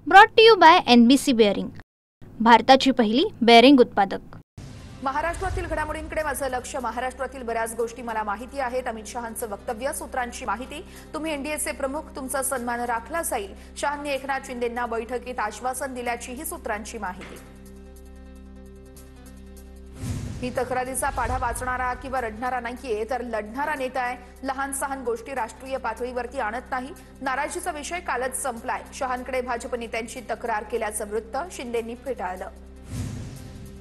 Brought to you by NBC bearing, भारताची पहिली bearing उत्पादक। महाराष्ट्रातील घडामोडींकडे माझं लक्ष। महाराष्ट्रातील बऱ्याच गोष्टी मला माहिती आहेत। अमित शहांचं वक्तव्य, सूत्रांची माहिती। तुम्ही एनडीएचे प्रमुख, तुमचा सन्मान राखला जाईल। शहांनी एकनाथ शिंदेंना बैठकीत आश्वासन दिल्याचीही सूत्रांची माहिती। ही तक्रारीचा पाढा वाचणारा किंवा रडणारा नाहीये, तर लढणारा नेता आहे। लहान सहान गोष्टी राष्ट्रीय पातळीवरती आणत नाही। नाराजीचा विषय कालच संपलाय। शहांकडे भाजप नेत्यांची तक्रार केल्याचं वृत्त शिंदेंनी फेटाळलं।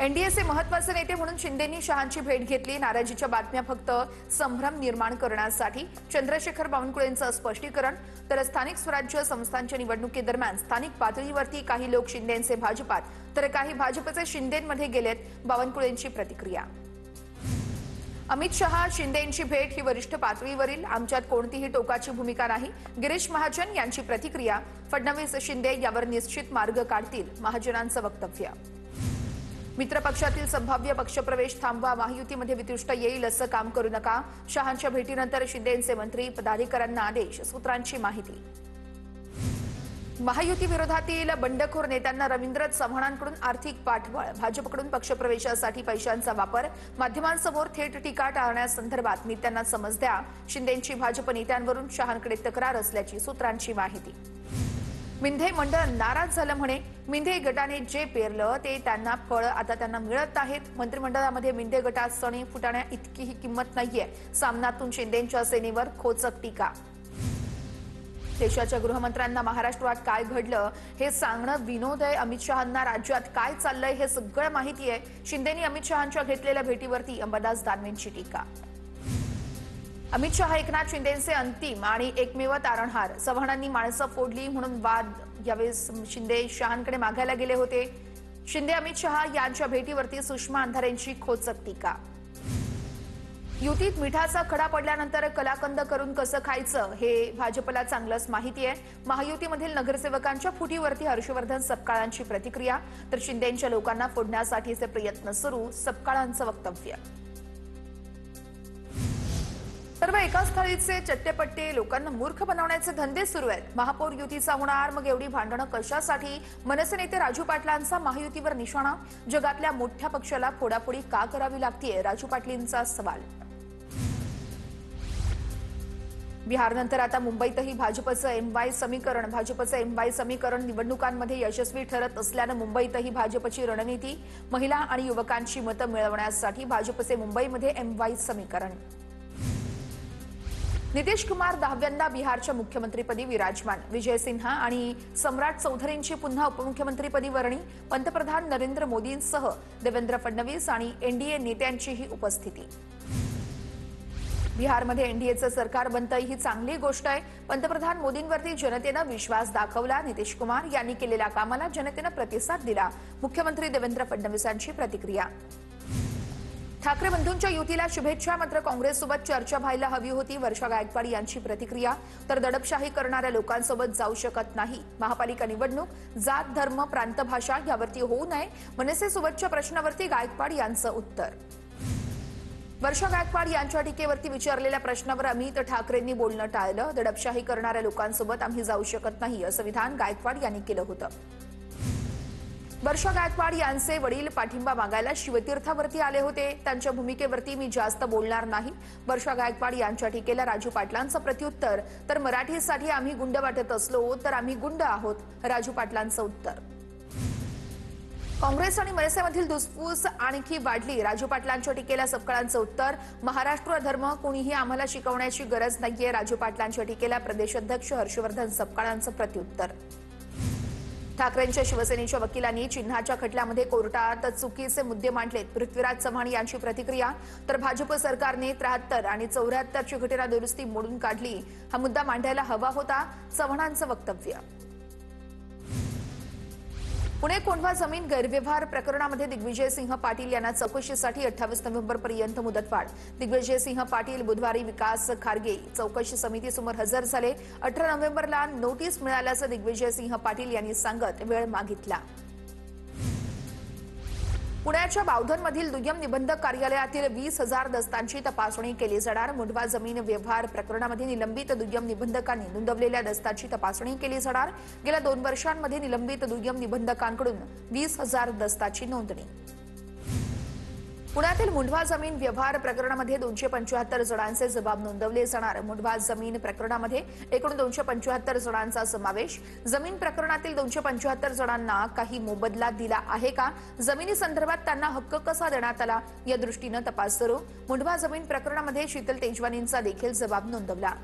एनडीएचे महत्त्वाचे नेते म्हणून शिंदेंनी शहांची भेट घेतली। नाराजीच्या बातम्या फक्त संभ्रम निर्माण करण्यासाठी। चंद्रशेखर बावनकुळेंचं स्पष्टीकरण। तर स्थानिक स्वराज्य संस्थांच्या निवडणुकीदरम्यान स्थानिक पातळीवरती काही लोक शिंदेंचे भाजपात तर काही भाजपचे शिंदेंमध्ये गेलेत, बावनकुळेंची प्रतिक्रिया। अमित शहा शिंदेंची भेट ही वरिष्ठ पातळीवरील, आमच्यात कोणतीही टोकाची भूमिका नाही, गिरीश महाजन यांची प्रतिक्रिया। फडणवीस शिंदे यावर निश्चित मार्ग काढतील, महाजनांचं वक्तव्य। मित्रपक्षातील संभाव्य पक्षप्रवेश थांबवा, महायुतीमध्ये वितुष्ट येईल असं काम करू नका। शहांच्या भेटीनंतर शिंदेंचे मंत्री पदाधिकाऱ्यांना आदेश, सूत्रांची माहिती। महायुती विरोधातील बंडखोर नेत्यांना रवींद्र चव्हाणांकडून आर्थिक पाठबळ, भाजपकडून पक्षप्रवेशासाठी पैशांचा वापर, माध्यमांसमोर थेट टीका टाळण्यासंदर्भात नेत्यांना समज द्या। शिंदेंची भाजप नेत्यांवरून शहांकडे तक्रार असल्याची सूत्रांची माहिती। मिंधे मंडळ नाराज झालं म्हणे, मिंधे गटाने जे पेरलं ते त्यांना फळ आता त्यांना मिळत आहेत। मंत्रिमंडळामध्ये मिंधे गटात सणे फुटाण्या इतकीही किंमत नाहीये। सामनातून शिंदेंच्या सेनेवर खोचक टीका। देशाच्या गृहमंत्र्यांना महाराष्ट्रात काय घडलं हे सांगणं विनोद आहे। अमित शहांना राज्यात काय चाललंय हे सगळं माहिती आहे। शिंदेंनी अमित शहांच्या घेतलेल्या भेटीवरती अंबादास दानवेंची टीका। अमित शहा एकनाथ शिंदेंचे अंतिम आणि एकमेव तारणहार, चव्हाणांनी माणसं फोडली म्हणून वाद। यावेळेस शिंदे शहांकडे मागायला गेले होते। शिंदे अमित शहा यांच्या भेटीवरती सुषमा अंधारेंची खोचक टीका। युतीत मिठाचा खडा पडल्यानंतर कलाकंद करून कसं खायचं हे भाजपला चांगलंच माहिती आहे। महायुतीमधील नगरसेवकांच्या फुटीवरती हर्षवर्धन सपकाळांची प्रतिक्रिया। तर शिंदेंच्या लोकांना फोडण्यासाठीचे प्रयत्न सुरू, सपकाळांचं वक्तव्य। सर्व एकाच थाळीचे चट्टेपट्टे, लोकांना मूर्ख बनवण्याचे धंदे सुरू आहेत। महापौर युतीचा होणार, मग एवढी भांडणं कशासाठी? मनसे नेते राजू पाटलांचा महायुतीवर निशाणा। जगातल्या मोठ्या पक्षाला फोडाफोडी का करावी लागतीये, राजू पाटलींचा सवाल। बिहारनंतर आता मुंबईतही भाजपचं MY समीकरण। भाजपचं MY समीकरण निवडणुकांमध्ये यशस्वी ठरत असल्यानं मुंबईतही भाजपची रणनीती। महिला आणि युवकांची मतं मिळवण्यासाठी भाजपचे मुंबईमध्ये MY समीकरण। नितीश कुमार 10व्यांदा बिहारच्या मुख्यमंत्रीपदी विराजमान। विजय सिन्हा आणि सम्राट चौधरींची पुन्हा उपमुख्यमंत्रीपदी वर्णी। पंतप्रधान नरेंद्र मोदींसह देवेंद्र फडणवीस आणि एनडीए नेत्यांचीही उपस्थिती। बिहारमध्ये एनडीएचं सरकार बनतंय ही चांगली गोष्ट आहे। पंतप्रधान मोदींवरती जनतेनं विश्वास दाखवला। नितीश कुमार यांनी केलेल्या कामाला जनतेनं प्रतिसाद दिला। मुख्यमंत्री देवेंद्र फडणवीसांची प्रतिक्रिया। ठाकरे बंधूंच्या युतीला शुभेच्छा, मात्र काँग्रेससोबत चर्चा व्हायला हवी होती, वर्षा गायकवाड यांची प्रतिक्रिया। तर दडपशाही करणाऱ्या लोकांसोबत जाऊ शकत नाही। महापालिका निवडणूक जात धर्म प्रांत भाषा यावरती होऊ नये, मनसेसोबतच्या प्रश्नावरती गायकवाड यांचं उत्तर। वर्षा गायकवाड यांच्या टीकेवरती विचारलेल्या प्रश्नावर अमित ठाकरेंनी बोलणं टाळलं। दडपशाही करणाऱ्या लोकांसोबत आम्ही जाऊ शकत नाही असं विधान गायकवाड यांनी केलं होतं। वर्षा गायकवाड यांचे वडील पाठिंबा मागायला शिवतीर्थावरती आले होते, त्यांच्या भूमिकेवरती मी जास्त बोलणार नाही। वर्षा गायकवाड यांच्या टीकेला राजू पाटलांचं प्रत्युत्तर। तर मराठीसाठी आम्ही गुंड वाटत असलो तर आम्ही गुंड आहोत, राजू पाटलांचं उत्तर। काँग्रेस आणि मनसेमधील धुसफूस आणखी वाढली, राजू पाटलांच्या टीकेला सपकाळांचं उत्तर। महाराष्ट्र धर्म कोणीही आम्हाला शिकवण्याची गरज नाहीये, राजू पाटलांच्या टीकेला प्रदेशाध्यक्ष हर्षवर्धन सपकाळांचं प्रत्युत्तर। ठाकरेंच्या शिवसेनेच्या वकिलांनी चिन्हाच्या खटल्यामध्ये कोर्टात चुकीचे मुद्दे मांडलेत, पृथ्वीराज चव्हाण यांची प्रतिक्रिया। तर भाजप सरकारने 73 आणि 74 ची घटना दुरुस्ती मोडून काढली, हा मुद्दा मांडायला हवा होता, चव्हाणांचं वक्तव्य। पुणे कोंढवा जमीन गैरव्यवहार प्रकरणामध्ये दिग्विजय सिंह पाटील यांना चौकशीसाठी 28 नोव्हेंबरपर्यंत मुदतवाढ। दिग्विजय सिंह पाटील बुधवारी विकास खारगे चौकशी समितीसमोर हजर झाले। 18 नोव्हेंबरला नोटीस मिळाल्याचं दिग्विजय सिंह पाटील यांनी सांगत वेळ मागितला। पुण्याच्या बावधनमधील दुय्यम निबंधक कार्यालयातील 20,000 दस्तांची तपासणी केली जाणार। मुंढवा जमीन व्यवहार प्रकरणामध्ये निलंबित दुय्यम निबंधकांनी नोंदवलेल्या दस्ताची तपासणी केली जाणार। गेल्या 2 वर्षांमध्ये निलंबित दुय्यम निबंधकांकडून 20,000 दस्ताची नोंदणी। पुण्यातील मुंढवा जमीन व्यवहार प्रकरणामध्ये 275 जणांचे जबाब नोंदवले जाणार। मुंढवा जमीन प्रकरणामध्ये एकूण 275 जणांचा समावेश। जमीन प्रकरणातील 275 जणांना काही मोबदला दिला आहे का, जमिनी संदर्भात त्यांना हक्क कसा देण्यात आला या दृष्टीने तपास सुरू। मुंढवा जमीन प्रकरणामध्ये शीतल तेजवानींचा देखील जबाब नोंदवला।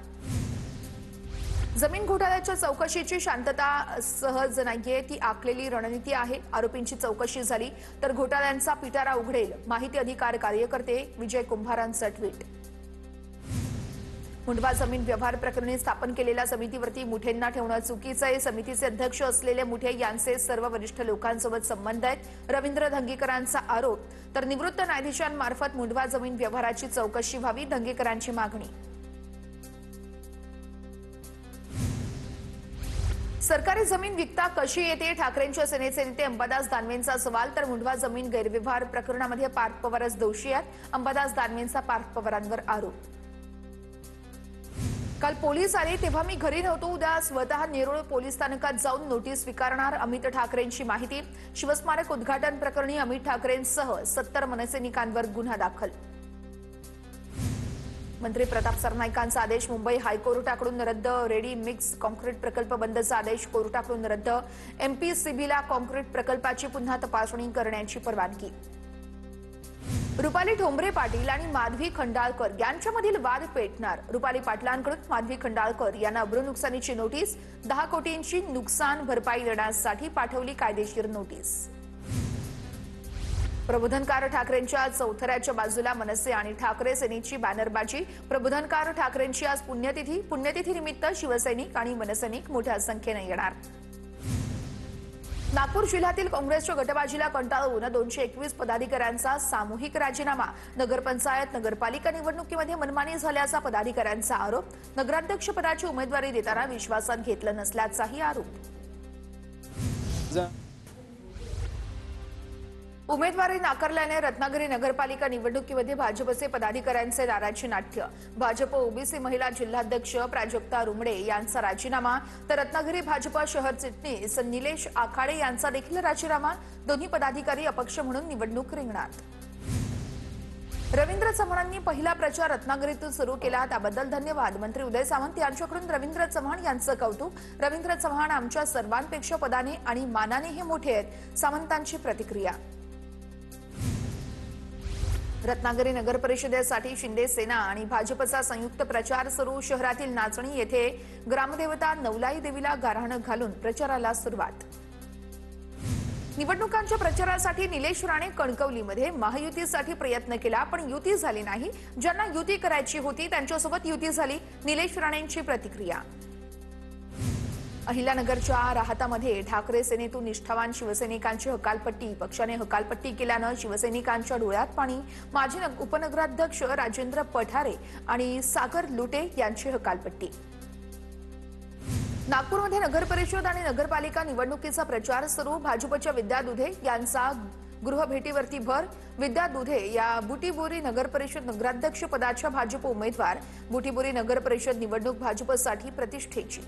जमीन घोटाळ्याच्या चौकशीची शांतता सहज नाहीये, ती आखलेली रणनीती आहे। आरोपींची चौकशी झाली तर घोटाळ्यांचा पिटारा उघडेल, माहिती अधिकार कार्यकर्ते विजय कुंभारांचं ट्विट। मुंढवा जमीन व्यवहार प्रकरणी स्थापन केलेल्या समितीवरती मुठेंना ठेवणं चुकीचं आहे। समितीचे अध्यक्ष असलेले मुठे यांचे सर्व वरिष्ठ लोकांसोबत संबंध आहेत। रवींद्र धंगेकरांचा आरोप, तर निवृत्त न्यायाधीशांमार्फत मुंढवा जमीन व्यवहाराची चौकशी व्हावी, धंगेकरांची मागणी। सरकारी जमीन विकता कशी येते, ठाकरेंच्या सेनेचे नेते अंबादास दानवेंचा सवाल, तर मुंढवा जमीन गैरव्यवहार प्रकरणामध्ये पार्थ पवारच दोषी आहेत। अंबादास दानवेंचा पार्थ पवारांवर आरोप। काल पोलीस आले तेव्हा मी घरी नव्हतो, उद्या स्वतः नेरूळ पोलीस स्थानकात जाऊन नोटीस स्वीकारणार, अमित ठाकरेंची माहिती। शिवस्मारक उद्घाटन प्रकरणी अमित ठाकरेंसह 70 मनसैनिकांवर गुन्हा दाखल। मंत्री प्रताप सरनाईकांचा आदेश मुंबई हायकोर्टाकडून रद्द। रेडी मिक्स कॉन्क्रीट प्रकल्प बंदचा आदेश कोर्टाकडून रद्द। एमपीसीबीला कॉन्क्रीट प्रकल्पाची पुन्हा तपासणी करण्याची परवानगी। रुपाली ठोंबरे पाटील आणि माधवी खंडाळकर यांच्यामधील वाद पेटणार। रुपाली पाटलांकडून माधवी खंडाळकर यांना अब्रू नुकसानीची नोटीस। 10 कोटींची नुकसान भरपाई देण्यासाठी पाठवली कायदेशीर नोटीस। प्रबोधनकार ठाकरेंच्या चौथऱ्याच्या बाजूला मनसे आणि ठाकरे सेनेची बॅनरबाजी। प्रबोधनकार ठाकरेंची आज पुण्यतिथी, पुण्यतिथीनिमित्त शिवसैनिक आणि मनसैनिक मोठ्या संख्येने येणार। नागपूर जिल्ह्यातील काँग्रेसच्या गटबाजीला कंटाळून 221 पदाधिकाऱ्यांचा सामूहिक राजीनामा। नगरपंचायत नगरपालिका निवडणुकीमध्ये मनमानी झाल्याचा पदाधिकाऱ्यांचा आरोप। नगराध्यक्ष पदाची उमेदवारी देताना विश्वासात घेतलं नसल्याचाही आरोप। उमेदवारी नाकारल्याने रत्नागिरी नगरपालिका निवडणुकीमध्ये भाजपचे पदाधिकाऱ्यांचे नाराजी नाट्य। भाजप ओबीसी महिला जिल्हाध्यक्ष प्राजक्ता रुमडे यांचा राजीनामा, तर रत्नागिरी भाजप शहर चिटणीस निलेश आखाडे यांचा देखील राजीनामा। दोन्ही पदाधिकारी अपक्ष म्हणून निवडणूक रिंगणात। रवींद्र चव्हाणांनी पहिला प्रचार रत्नागिरीतून सुरू केला, त्याबद्दल धन्यवाद। मंत्री उदय सामंत यांच्याकडून रवींद्र चव्हाण यांचं कौतुक। रवींद्र चव्हाण आमच्या सर्वांपेक्षा पदाने आणि मानानेही मोठे आहेत, सामंतांची प्रतिक्रिया। रत्नागिरी नगर परिषदेसाठी शिंदे सेना आणि भाजपचा संयुक्त प्रचार सुरू। शहरातील नाचणी येथे ग्रामदेवता नवलाई देवीला गारहाण घालून प्रचाराला सुरुवात। निवडणुकांच्या प्रचारासाठी निलेश राणे कणकवलीमध्ये महायुतीसाठी प्रयत्न केला, पण युती झाली नाही। ज्यांना युती करायची होती त्यांच्यासोबत युती झाली, निलेश राणेंची प्रतिक्रिया। अहिल्यानगरच्या राहतामध्ये ठाकरे सेनेतून निष्ठावान शिवसैनिकांची हकालपट्टी। पक्षाने हकालपट्टी केल्यानं शिवसैनिकांच्या डोळ्यात पाणी। माजी उपनगराध्यक्ष राजेंद्र पठारे आणि सागर लुटे यांची हकालपट्टी। नागपूरमध्ये नगरपरिषद आणि नगरपालिका निवडणुकीचा प्रचार सुरू। भाजपच्या विद्या दुधे यांचा गृहभेटीवरती भर। विद्या दुधे या बुटीबोरी नगरपरिषद नगराध्यक्ष पदाच्या भाजप उमेदवार। बुटीबोरी नगरपरिषद निवडणूक भाजपसाठी प्रतिष्ठेची।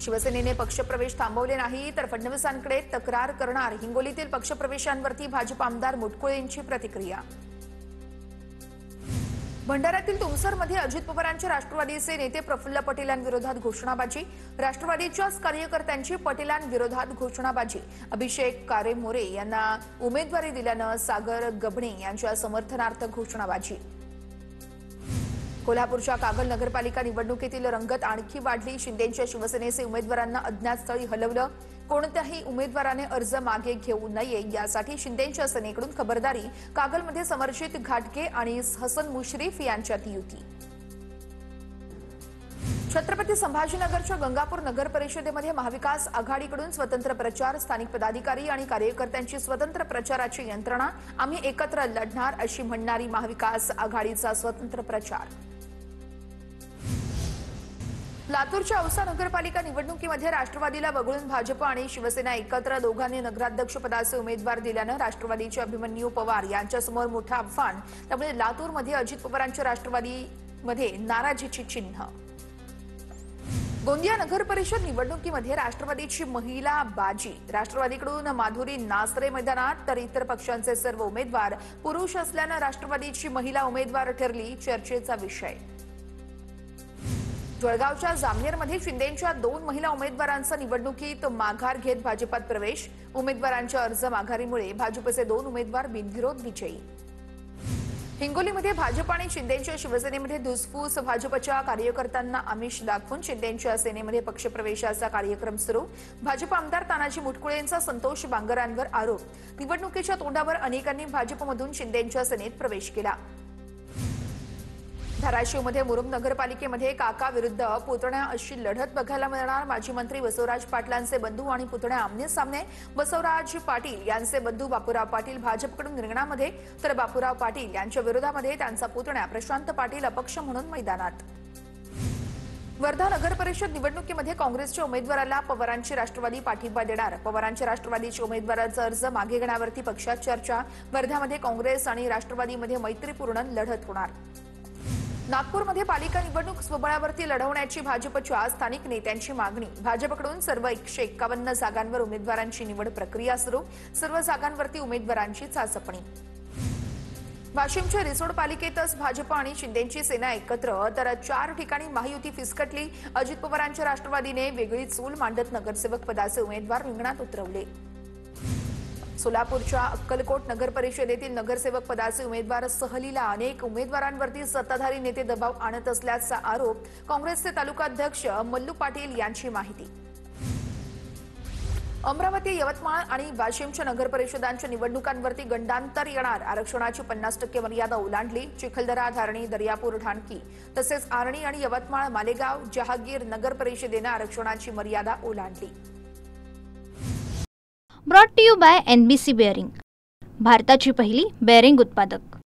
शिवसेनेने पक्षप्रवेश थांबवले नाही तर फडणवीसांकडे तक्रार करणार। हिंगोलीतील पक्षप्रवेशांवरती भाजप आमदार मुटकुळेंची प्रतिक्रिया। भंडाऱ्यातील तुमसरमध्ये अजित पवारांच्या राष्ट्रवादीचे नेते प्रफुल्ल पटेलांविरोधात घोषणाबाजी। राष्ट्रवादीच्याच कार्यकर्त्यांची पटेलांविरोधात घोषणाबाजी। अभिषेक कारेमोरे यांना उमेदवारी दिल्यानं सागर गबणे यांच्या समर्थनार्थ घोषणाबाजी। कोल्हापूरच्या कागल नगरपालिका निवडणुकीतील रंगत आणखी वाढली। शिंदेच्या शिवसेनेचे उमेदवारांना अज्ञात स्थळी हलवलं। कोणत्याही उमेदवाराने अर्ज मागे घेऊ नये यासाठी शिंदेच्या सेनेकडून खबरदारी। कागलमध्ये समर्जित घाटगे आणि हसन मुश्रीफ यांच्यात युती। छत्रपती संभाजीनगरच्या गंगापूर नगर परिषदेमध्ये महाविकास आघाडीकडून स्वतंत्र प्रचार। स्थानिक पदाधिकारी आणि कार्यकर्त्यांची स्वतंत्र प्रचाराची यंत्रणा। आम्ही एकत्र लढणार अशी म्हणणारी महाविकास आघाडीचा स्वतंत्र प्रचार। लातूरच्या औसा नगरपालिका निवडणुकीमध्ये राष्ट्रवादीला वगळून भाजप आणि शिवसेना एकत्र दोघांनी नगराध्यक्ष पदाचे उमेदवार दिल्यानं राष्ट्रवादीचे अभिमन्यू पवार यांच्यासमोर मोठं आव्हान। त्यामुळे लातूरमध्ये अजित पवारांच्या राष्ट्रवादीमध्ये नाराजीची चिन्ह। गोंदिया नगर परिषद निवडणुकीमध्ये राष्ट्रवादीची महिला बाजी। राष्ट्रवादीकडून माधुरी नासरे मैदानात तर इतर पक्षांचे सर्व उमेदवार पुरुष असल्यानं राष्ट्रवादीची महिला उमेदवार ठरली चर्चेचा विषय। जळगावच्या जामनेरमध्ये शिंदेंच्या 2 महिला उमेदवारांचा निवडणुकीत माघार घेत भाजपात प्रवेश। उमेदवारांच्या अर्ज माघारीमुळे भाजपचे 2 उमेदवार बिनविरोध विजयी। हिंगोलीमध्ये भाजप आणि शिंदेंच्या शिवसेनेमध्ये धुसफूस। भाजपच्या कार्यकर्त्यांना आमिष दाखवून शिंदेंच्या सेनेमध्ये पक्षप्रवेशाचा कार्यक्रम सुरू। भाजप आमदार तानाजी मुटकुळेंचा संतोष बांगरांवर आरोप। निवडणुकीच्या तोंडावर अनेकांनी भाजपमधून शिंदेंच्या सेनेत प्रवेश केला। धाराशिवमध्ये मुरुम नगरपालिकेमध्ये काका विरुद्ध पुतण्या अशी लढत बघायला मिळणार। माजी मंत्री बसवराज पाटलांचे बंधू आणि पुतण्या आमने-सामने। बसवराज पाटील यांचे बंधू बापूराव पाटील भाजपकडून रिंगणामध्ये तर बापूराव पाटील यांच्या विरोधामध्ये त्यांचा पुतण्या प्रशांत पाटील अपक्ष म्हणून मैदानात। वर्धा नगर परिषद निवडणुकीमध्ये काँग्रेसच्या उमेदवाराला पवारांची राष्ट्रवादी पाठिंबा देणार। पवारांच्या राष्ट्रवादीच्या उमेदवाराचा अर्ज मागे घेण्यावरती पक्षात चर्चा। वर्ध्यामध्ये काँग्रेस आणि राष्ट्रवादीमध्ये मैत्रीपूर्ण लढत होणार। नागपूरमध्ये पालिका निवडणूक स्वबळावरती लढवण्याची भाजपच्या स्थानिक नेत्यांची मागणी। भाजपकडून सर्व 151 जागांवर उमेदवारांची निवड प्रक्रिया सुरू। सर्व जागांवरती उमेदवारांची चाचपणी। वाशिमच्या रिसोड पालिकेतच भाजप आणि शिंदेंची सेना एकत्र तर 4 ठिकाणी महायुती फिसकटली। अजित पवारांच्या राष्ट्रवादीने वेगळी चूल मांडत नगरसेवक पदाचे उमेदवार रिंगणात उतरवले। सोलापूरच्या अक्कलकोट नगर परिषदेतील नगरसेवक पदाचे उमेदवार सहलीला अनेक उमेदवारांवरती सत्ताधारी नेते दबाव आणत असल्याचा आरोप। काँग्रेसचे तालुकाध्यक्ष मल्लू पाटील यांची माहिती। अमरावती, यवतमाळ आणि वाशिमच्या नगर परिषदांच्या निवडणुकांवरती गंडांतर येणार। आरक्षणाची 50% मर्यादा ओलांडली। चिखलदरा, धारणी, दर्यापूर, ढाणकी तसेच आर्णी आणि यवतमाळ, मालेगाव, जहागीर नगर परिषदेने आरक्षणाची मर्यादा ओलांडली। Brought to you by NBC bearing, भारताची पहिली बेअरिंग उत्पादक।